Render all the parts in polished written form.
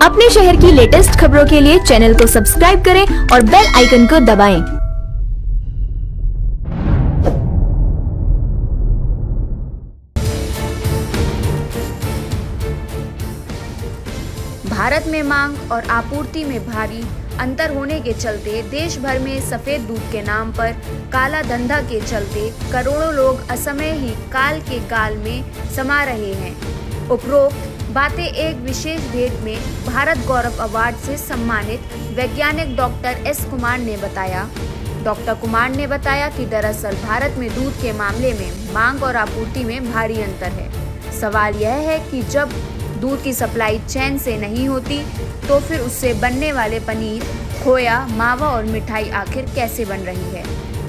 अपने शहर की लेटेस्ट खबरों के लिए चैनल को सब्सक्राइब करें और बेल आइकन को दबाएं। भारत में मांग और आपूर्ति में भारी अंतर होने के चलते देश भर में सफेद दूध के नाम पर काला धंधा के चलते करोड़ों लोग असमय ही काल के गाल में समा रहे हैं। उपरोक्त बातें एक विशेष भेंट में भारत गौरव अवार्ड से सम्मानित वैज्ञानिक डॉक्टर एस कुमार ने बताया। डॉक्टर कुमार ने बताया कि दरअसल भारत में दूध के मामले में मांग और आपूर्ति में भारी अंतर है। सवाल यह है कि जब दूध की सप्लाई चैन से नहीं होती तो फिर उससे बनने वाले पनीर, खोया, मावा और मिठाई आखिर कैसे बन रही है।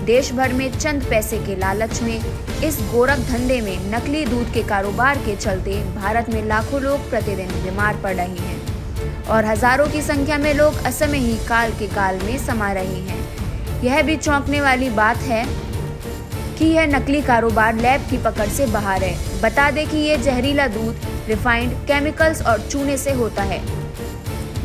देश भर में चंद पैसे के लालच में इस गोरख धंधे में नकली दूध के कारोबार के चलते भारत में लाखों लोग प्रतिदिन बीमार पड़ रहे हैं और हजारों की संख्या में लोग असमय ही काल के गाल में समा रहे हैं। यह भी चौंकने वाली बात है कि यह नकली कारोबार लैब की पकड़ से बाहर है। बता दें कि यह जहरीला दूध रिफाइंड केमिकल्स और चूने से होता है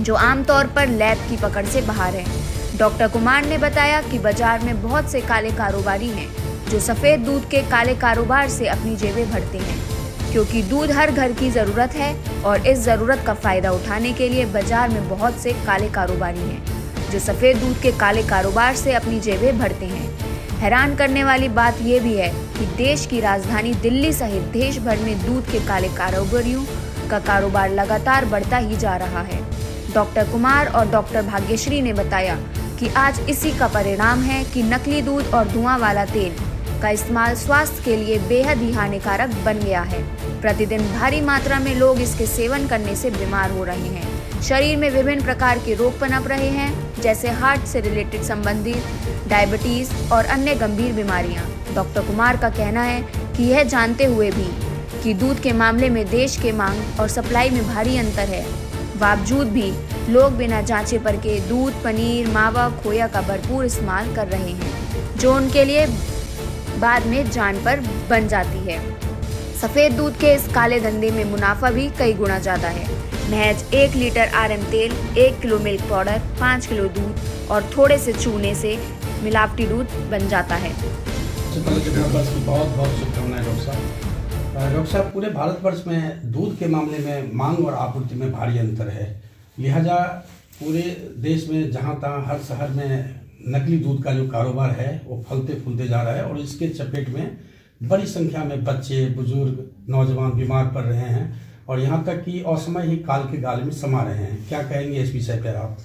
जो आमतौर पर लैब की पकड़ से बाहर है। डॉक्टर कुमार ने बताया कि बाजार में बहुत से काले कारोबारी हैं जो सफेद दूध के काले कारोबार से अपनी जेबें भरते हैं, क्योंकि दूध हर घर की जरूरत है और इस जरूरत का फायदा उठाने के लिए बाजार में बहुत से काले कारोबारी हैं जो सफेद दूध के काले कारोबार से अपनी जेबें भरते हैं। हैरान करने वाली बात यह भी है कि देश की राजधानी दिल्ली सहित देश भर में दूध के काले कारोबारियों का कारोबार लगातार बढ़ता ही जा रहा है। डॉक्टर कुमार और डॉक्टर भाग्यश्री ने बताया कि आज इसी का परिणाम है कि नकली दूध और धुआं वाला तेल का इस्तेमाल स्वास्थ्य के लिए बेहद ही हानिकारक बन गया है। प्रतिदिन भारी मात्रा में लोग इसके सेवन करने से बीमार हो रहे हैं। शरीर में विभिन्न प्रकार के रोग पनप रहे हैं, जैसे हार्ट से रिलेटेड संबंधित डायबिटीज और अन्य गंभीर बीमारियां। डॉक्टर कुमार का कहना है कि यह जानते हुए भी कि दूध के मामले में देश के मांग और सप्लाई में भारी अंतर है, बावजूद भी लोग बिना जांचे परखे दूध, पनीर, मावा, खोया का भरपूर इस्तेमाल कर रहे हैं, जो उनके लिए बाद में जान पर बन जाती है। सफेद दूध के इस काले धंधे में मुनाफा भी कई गुना ज्यादा है। महज 1 लीटर RM तेल, 1 किलो मिल्क पाउडर, 5 किलो दूध और थोड़े से चूने से मिलावटी दूध बन जाता है। बहुत बहुत शुभकामनाएं डॉक्टर साहब। डॉक्टर साहब, पूरे भारतवर्ष में दूध के मामले में मांग और आपूर्ति में भारी अंतर है, लिहाजा पूरे देश में जहां तहां हर शहर में नकली दूध का जो कारोबार है वो फलते फूलते जा रहा है और इसके चपेट में बड़ी संख्या में बच्चे, बुजुर्ग, नौजवान बीमार पड़ रहे हैं और यहाँ तक कि असमय ही काल के गाल में समा रहे हैं। क्या कहेंगे इस विषय पर आप?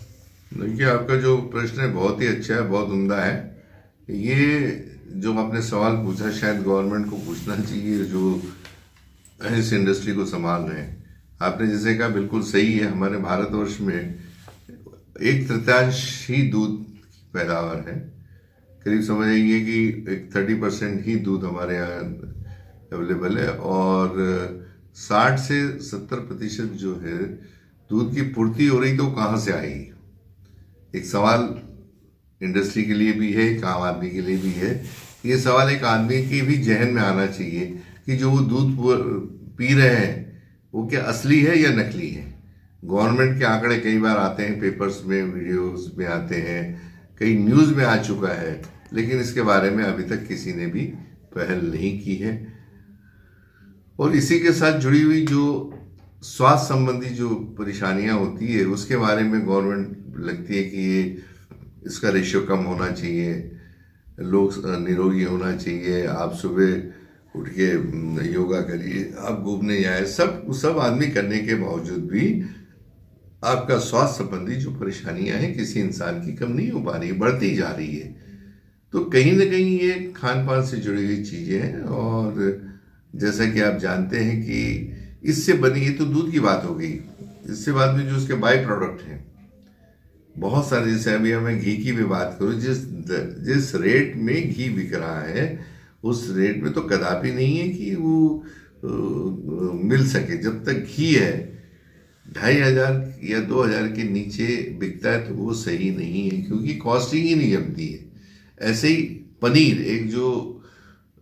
देखिए, आपका जो प्रश्न है बहुत ही अच्छा है, बहुत उम्दा है। ये जो आपने सवाल पूछा शायद गवर्नमेंट को पूछना चाहिए जो इस इंडस्ट्री को संभाल रहे हैं। आपने जैसे कहा बिल्कुल सही है। हमारे भारतवर्ष में 1/3 ही दूध की पैदावार है। करीब समझिए कि 30% ही दूध हमारे यहाँ अवेलेबल है और 60 से 70% जो है दूध की पूर्ति हो रही तो कहाँ से आएगी? एक सवाल इंडस्ट्री के लिए भी है, एक आम आदमी के लिए भी है। ये सवाल एक आदमी के भी जहन में आना चाहिए कि जो वो दूध पी रहे हैं वो क्या असली है या नकली है। गवर्नमेंट के आंकड़े कई बार आते हैं, पेपर्स में, वीडियोस में आते हैं, कई न्यूज़ में आ चुका है, लेकिन इसके बारे में अभी तक किसी ने भी पहल नहीं की है। और इसी के साथ जुड़ी हुई जो स्वास्थ्य संबंधी जो परेशानियां होती है उसके बारे में गवर्नमेंट लगती है कि ये इसका रेशियो कम होना चाहिए, लोग निरोगी होना चाहिए, आप सुबह उठ के योगा करिए, आप घूमने जाए, सब आदमी करने के बावजूद भी आपका स्वास्थ्य संबंधी जो परेशानियां हैं किसी इंसान की कम नहीं हो पा रही, बढ़ती जा रही है। तो कहीं ना कहीं ये खान पान से जुड़ी हुई चीजें हैं और जैसा कि आप जानते हैं कि इससे बनी, ये तो दूध की बात हो गई, इससे बाद में जो उसके बाई प्रोडक्ट हैं बहुत सारे, जैसे अभी हमें घी की भी बात करूं, जिस रेट में घी बिक रहा है उस रेट में तो कदापि नहीं है कि वो मिल सके। जब तक घी है 2500 या 2000 के नीचे बिकता है तो वो सही नहीं है, क्योंकि कॉस्टिंग ही नहीं जमती है। ऐसे ही पनीर, एक जो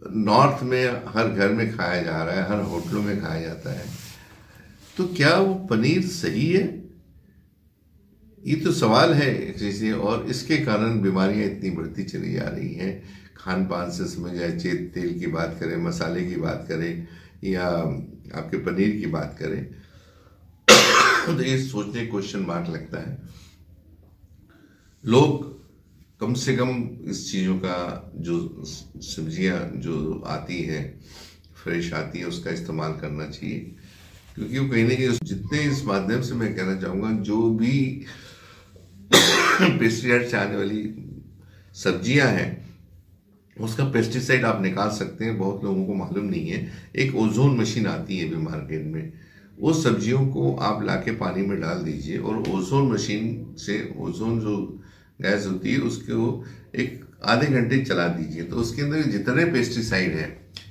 नॉर्थ में हर घर में खाया जा रहा है, हर होटलों में खाया जाता है, तो क्या वो पनीर सही है? ये तो सवाल है जैसे, और इसके कारण बीमारियां इतनी बढ़ती चली जा रही हैं। खान पान से समझ जाए, तेल की बात करें, मसाले की बात करें, या आपके पनीर की बात करें, तो ये सोचने क्वेश्चन मार्क लगता है। लोग कम से कम इस चीज़ों का, जो सब्जियां जो आती हैं फ्रेश आती है, उसका इस्तेमाल करना चाहिए, क्योंकि वो कहीं ना कहीं जितने, इस माध्यम से मैं कहना चाहूँगा, जो भी पेस्टिसाइड से आने वाली सब्जियां हैं उसका पेस्टिसाइड आप निकाल सकते हैं। बहुत लोगों को मालूम नहीं है, एक ओजोन मशीन आती है भी मार्केट में, वो सब्जियों को आप लाके पानी में डाल दीजिए और ओजोन मशीन से ओजोन जो गैस होती है उसको एक आधे घंटे चला दीजिए, तो उसके अंदर जितने पेस्टिसाइड हैं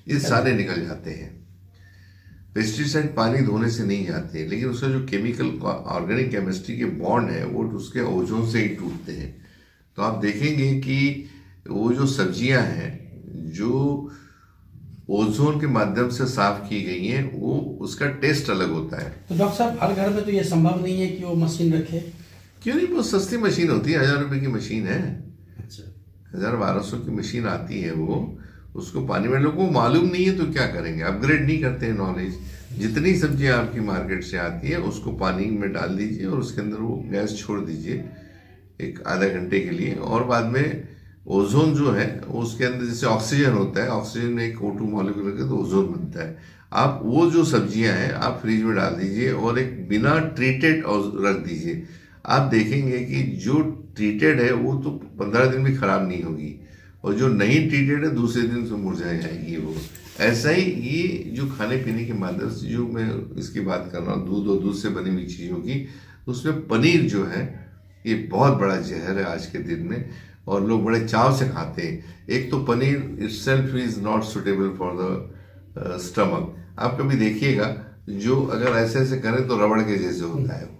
ये सारे निकल जाते हैं। पेस्टिसाइड पानी धोने से नहीं जाते, लेकिन उसका जो केमिकल ऑर्गेनिक केमिस्ट्री के बॉन्ड है वो उसके ओजोन से ही टूटते हैं। तो आप देखेंगे कि वो जो सब्जियां हैं जो ओजोन के माध्यम से साफ की गई हैं, वो उसका टेस्ट अलग होता है। तो डॉक्टर साहब, हर घर में तो ये संभव नहीं है कि वो मशीन रखे? क्यों नहीं, बहुत सस्ती मशीन होती है, 1000 रुपए की मशीन है। अच्छा, 1200 की मशीन आती है, वो उसको पानी में, लोगों को मालूम नहीं है तो क्या करेंगे, अपग्रेड नहीं करते हैं नॉलेज। जितनी सब्जियां आपकी मार्केट से आती है उसको पानी में डाल दीजिए और उसके अंदर वो गैस छोड़ दीजिए एक आधा घंटे के लिए, और बाद में ओजोन जो है उसके अंदर जैसे ऑक्सीजन होता है, ऑक्सीजन में एक O2 मॉलिक्यूल रखे तो ओजोन बनता है। आप वो जो सब्जियां हैं आप फ्रिज में डाल दीजिए और एक बिना ट्रीटेड रख दीजिए। आप देखेंगे कि जो ट्रीटेड है वो तो 15 दिन में खराब नहीं होगी, और जो नहीं ट्रीटेड है दूसरे दिन से मुरझा जाएगी वो। ऐसा ही ये जो खाने पीने के माध्यम से जो मैं इसकी बात कर रहा हूँ, दूध और दूध से बनी हुई चीज़ों की, उसमें पनीर जो है ये बहुत बड़ा जहर है आज के दिन में, और लोग बड़े चाव से खाते हैं। एक तो paneer itself is not suitable for the stomach. आप कभी देखिएगा, जो अगर ऐसे ऐसे करें तो रबड़ के जैसे होता है वो।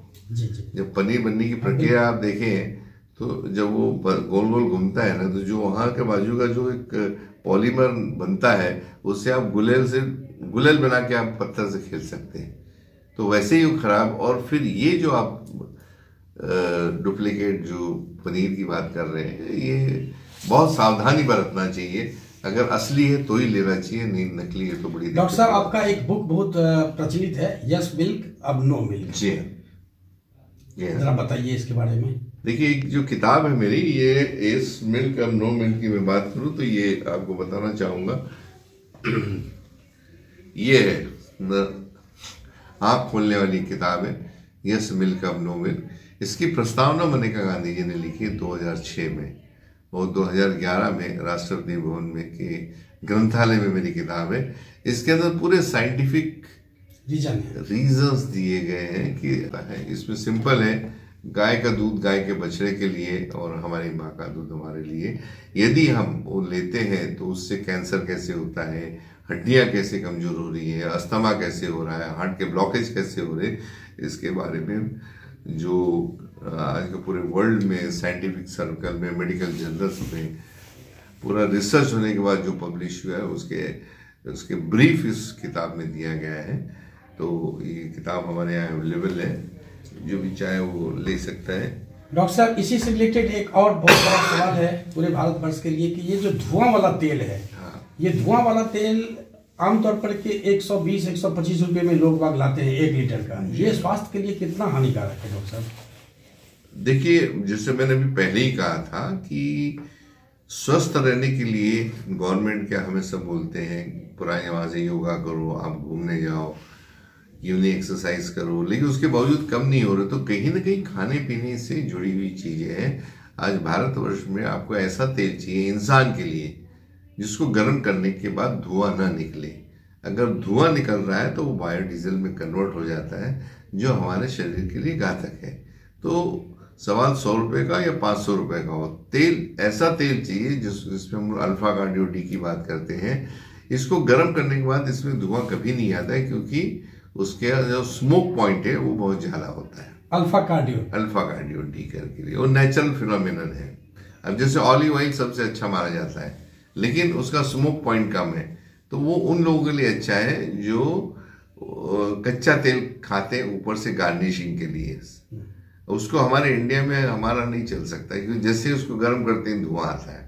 जब पनीर बनने की प्रक्रिया आप देखें तो जब वो गोल गोल घूमता है ना, तो जो वहाँ के बाजू का जो एक पॉलीमर बनता है उससे आप गुलेल बना के आप पत्थर से खेल सकते हैं। तो वैसे ही वो खराब। और फिर ये जो आप डुप्लीकेट जो पनीर की बात कर रहे हैं, ये बहुत सावधानी बरतना चाहिए। अगर असली है तो ही लेना चाहिए, नहीं नकली है तो बड़ी। डॉक्टर साहब, आपका एक बुक बहुत प्रचलित है, यस मिल्क अब नो मिल्क। जी, जरा बताइए इसके बारे में। देखिए, एक जो किताब है मेरी, ये यस मिल्क अब नो मिल्क की मैं बात करूं तो ये आपको बताना चाहूंगा, ये आँख खोलने वाली किताब है, यस मिल्क अब नो मिल्क। इसकी प्रस्तावना मनेका गांधी जी ने लिखी 2006 में, और 2011 में राष्ट्रपति भवन में के ग्रंथालय में मेरी किताब है। इसके अंदर पूरे साइंटिफिक रीजंस दिए गए हैं कि इसमें सिंपल है, गाय का दूध गाय के बछड़े के लिए और हमारी माँ का दूध हमारे लिए। यदि हम वो लेते हैं तो उससे कैंसर कैसे होता है, हड्डियाँ कैसे कमजोर हो रही है, अस्थमा कैसे हो रहा है, हार्ट के ब्लॉकेज कैसे हो रहे, इसके बारे में जो आज के पूरे वर्ल्ड में साइंटिफिक सर्कल में, मेडिकल जर्नल्स में पूरा रिसर्च होने के बाद जो पब्लिश हुआ है उसके ब्रीफ इस किताब में दिया गया है। तो ये किताब हमारे यहाँ अवेलेबल है, जो भी चाहे वो ले सकता है। डॉक्टर साहब, इसी से रिलेटेड एक और बहुत बड़ा सवाल है पूरे भारतवर्ष के लिए कि ये जो धुआं वाला तेल है, ये धुआं वाला तेल आमतौर पर के 120-125 रुपए में लोग बाग लाते हैं 1 लीटर का। ये स्वास्थ्य के लिए कितना हानिकारक है डॉक्टर साहब? देखिए, जैसे मैंने अभी पहले ही कहा था कि स्वस्थ रहने के लिए गवर्नमेंट क्या हमें सब बोलते हैं, पुरानी आवाज़ें, योगा करो, आप घूमने जाओ, यूनिक एक्सरसाइज करो, लेकिन उसके बावजूद कम नहीं हो रहे। तो कहीं ना कहीं खाने पीने से जुड़ी हुई चीजें हैं। आज भारतवर्ष में आपको ऐसा तेल चाहिए इंसान के लिए जिसको गर्म करने के बाद धुआं ना निकले। अगर धुआं निकल रहा है तो वो बायोडीजल में कन्वर्ट हो जाता है, जो हमारे शरीर के लिए घातक है। तो सवाल 100 रुपए का या 500 रुपए का हो, तेल ऐसा तेल चाहिए जिसमें हम अल्फा कार्डियो डी की बात करते हैं। इसको गर्म करने के बाद इसमें धुआं कभी नहीं आता है, क्योंकि उसके जो स्मोक पॉइंट है वो बहुत ज्यादा होता है। अल्फा कार्डियो डी करके लिए वो नेचुरल फिनोमिनन है। अब जैसे ऑलिव ऑयल सबसे अच्छा माना जाता है, लेकिन उसका स्मोक पॉइंट कम है, तो वो उन लोगों के लिए अच्छा है जो कच्चा तेल खाते हैं ऊपर से गार्निशिंग के लिए। उसको हमारे इंडिया में हमारा नहीं चल सकता, क्योंकि जैसे ही उसको गर्म करते हैं धुआं आता है।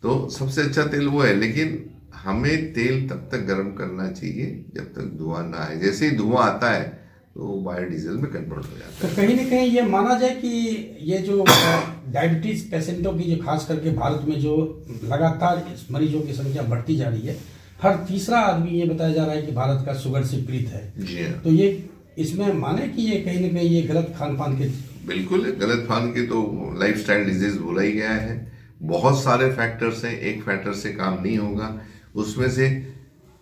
तो सबसे अच्छा तेल वो है, लेकिन हमें तेल तब तक गर्म करना चाहिए जब तक धुआं ना आए। जैसे ही धुआं आता है तो बायोडीजल में कन्वर्ट हो जाता है। तो कहीं ना कहीं ये माना जाए कि ये जो डायबिटीज पेशेंटों की जो खास करके भारत में जो लगातार इस मरीजों की संख्या बढ़ती जा रही है, हर तीसरा आदमी ये बताया जा रहा है कि भारत का शुगर से पीड़ित है। जी हाँ। तो ये इसमें माने कि ये कहीं ना कहीं ये गलत खान पान के, बिल्कुल गलत खान के तो लाइफस्टाइल डिजीज बोला ही गया है। बहुत सारे फैक्टर्स हैं, एक फैक्टर से काम नहीं होगा। उसमें से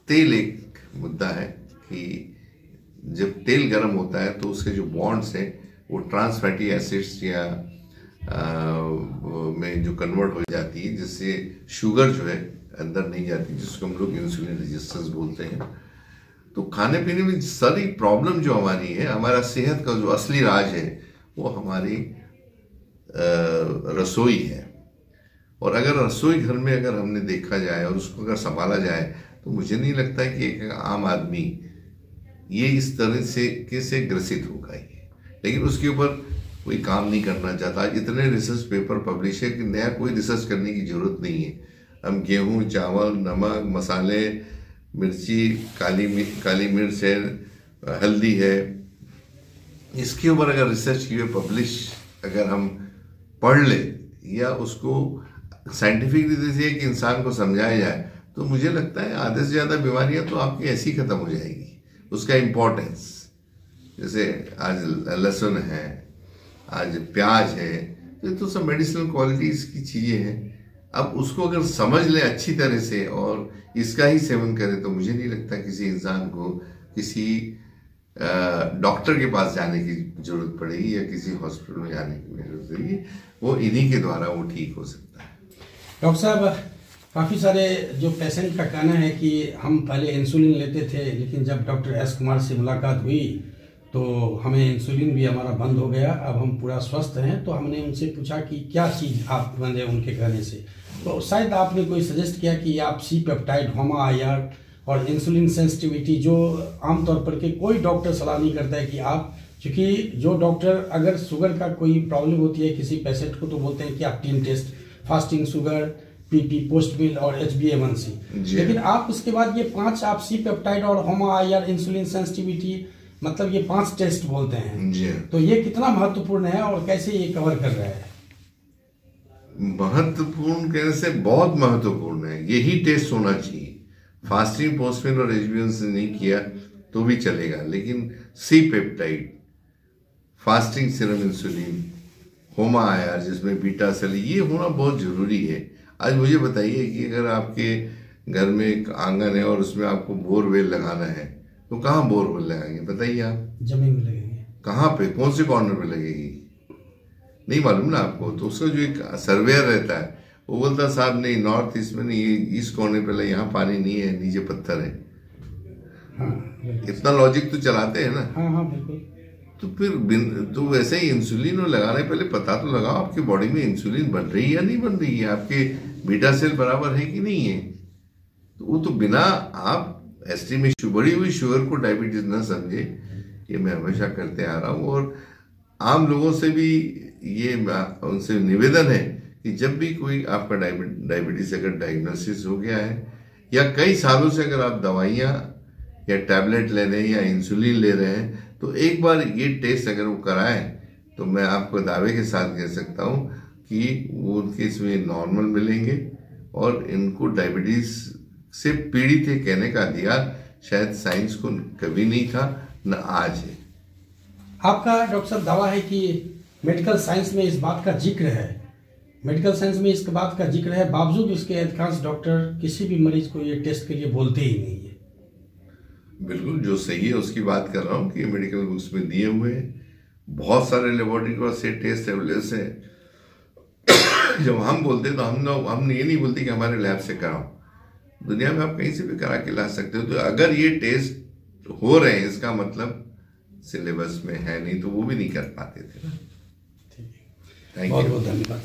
तेल एक मुद्दा है कि जब तेल गर्म होता है तो उसके जो बॉन्ड्स हैं वो ट्रांस फैटी एसिड्स या में जो कन्वर्ट हो जाती है, जिससे शुगर जो है अंदर नहीं जाती, जिसको हम लोग इंसुलिन रेजिस्टेंस बोलते हैं। तो खाने पीने में सारी प्रॉब्लम जो हमारी है, हमारा सेहत का जो असली राज है वो हमारी रसोई है। और अगर रसोई घर में अगर हमने देखा जाए और उसको अगर संभाला जाए तो मुझे नहीं लगता है कि एक आम आदमी ये इस तरह से ग्रसित होगा ये। लेकिन उसके ऊपर कोई काम नहीं करना चाहता। इतने रिसर्च पेपर पब्लिश है कि नया कोई रिसर्च करने की जरूरत नहीं है। हम गेहूं, चावल, नमक, मसाले, मिर्ची, काली मिर्च है, हल्दी है, इसके ऊपर अगर रिसर्च की हुई पब्लिश अगर हम पढ़ ले या उसको साइंटिफिक रीजन से कि इंसान को समझाया जाए तो मुझे लगता है आधे से ज़्यादा बीमारियां तो आपकी ऐसी खत्म हो जाएगी। उसका इम्पोर्टेंस, जैसे आज लहसुन है, आज प्याज है, ये तो सब मेडिसिनल क्वालिटीज़ की चीज़ें हैं। अब उसको अगर समझ ले अच्छी तरह से और इसका ही सेवन करे तो मुझे नहीं लगता किसी इंसान को किसी डॉक्टर के पास जाने की जरूरत पड़ेगी या किसी हॉस्पिटल में जाने की जरूरत पड़ेगी। वो इन्हीं के द्वारा वो ठीक हो सकता है। डॉक्टर साहब, काफ़ी सारे जो पेशेंट का कहना है कि हम पहले इंसुलिन लेते थे, लेकिन जब डॉक्टर एस कुमार से मुलाकात हुई तो हमें इंसुलिन भी हमारा बंद हो गया, अब हम पूरा स्वस्थ हैं। तो हमने उनसे पूछा कि क्या चीज़ आप बंदे उनके कहने से, तो शायद आपने कोई सजेस्ट किया कि आप सी पेप्टाइड, होमा IR और इंसुलिन सेंसिटिविटी, जो आमतौर पर के कोई डॉक्टर सलाह नहीं करता है कि आप, क्योंकि जो डॉक्टर अगर शुगर का कोई प्रॉब्लम होती है किसी पेशेंट को तो बोलते हैं कि आप 3 test, fasting sugar, PP, post meal और HbA1c, लेकिन आप उसके बाद ये 5 आप सी पेप्टाइड और होमा IR, इंसुलिन सेंसिटिविटी, मतलब ये 5 टेस्ट बोलते हैं। तो ये कितना महत्वपूर्ण है और कैसे ये कवर कर रहा है? महत्वपूर्ण कहने से बहुत महत्वपूर्ण है, यही टेस्ट होना चाहिए। फास्टिंग, पोस्ट मील और HbA1c नहीं किया तो भी चलेगा, लेकिन C peptide, fasting serum insulin, HOMA IR जिसमें बीटा सेल, ये होना बहुत जरूरी है। आज मुझे बताइए कि अगर आपके घर में एक आंगन है और उसमें आपको बोरवेल लगाना है तो कहाँ बोरवेल लगाएंगे बताइए आप? जमीन में लगेगी। कहाँ पे, कौन से कॉर्नर पे लगेगी नहीं मालूम ना आपको। तो उसका जो एक सर्वेयर रहता है वो बोलता साहब नहीं, नॉर्थ ईस्ट में नहीं, इस कोने पे, यहाँ पानी नहीं है, नीचे पत्थर है। हाँ, इतना लॉजिक तो चलाते हैं ना। हाँ हाँ बिल्कुल। तो फिर तो वैसे ही इंसुलिन और लगाने पहले पता तो लगाओ आपकी बॉडी में इंसुलिन बन रही है या नहीं बन रही है, आपके बीटा सेल बराबर है कि नहीं है। तो वो तो बिना आप एस्टिमेशन, बढ़ी हुई शुगर को डायबिटीज ना समझे, ये मैं हमेशा करते आ रहा हूँ। और आम लोगों से भी ये उनसे निवेदन है कि जब भी कोई आपका डायबिटीज अगर डायग्नोसिस हो गया है या कई सालों से अगर आप दवाइयाँ या टैबलेट ले रहे हैं या इंसुलिन ले रहे हैं तो एक बार ये टेस्ट अगर वो कराएं तो मैं आपको दावे के साथ कह सकता हूँ कि वो उनके इसमें नॉर्मल मिलेंगे और इनको डायबिटीज से पीड़ित है कहने का अधिकार शायद साइंस को कभी नहीं था, न आज है। आपका डॉक्टर साहब दावा है कि मेडिकल साइंस में इस बात का जिक्र है, मेडिकल साइंस में इस बात का जिक्र है, बावजूद इसके अधिकांश डॉक्टर किसी भी मरीज को ये टेस्ट के लिए बोलते ही नहीं है। बिल्कुल जो सही है उसकी बात कर रहा हूँ कि मेडिकल बुक्स में दिए हुए हैं, बहुत सारे लेबोरेटरी को से टेस्ट एविडेंस है। जब हम बोलते हैं तो हम ये नहीं बोलते कि हमारे लैब से कराओ, दुनिया में आप कहीं से भी करा के ला सकते हो। तो अगर ये टेस्ट हो रहे हैं इसका मतलब सिलेबस में है, नहीं तो वो भी नहीं कर पाते थे। थैंक यू, बहुत बहुत धन्यवाद।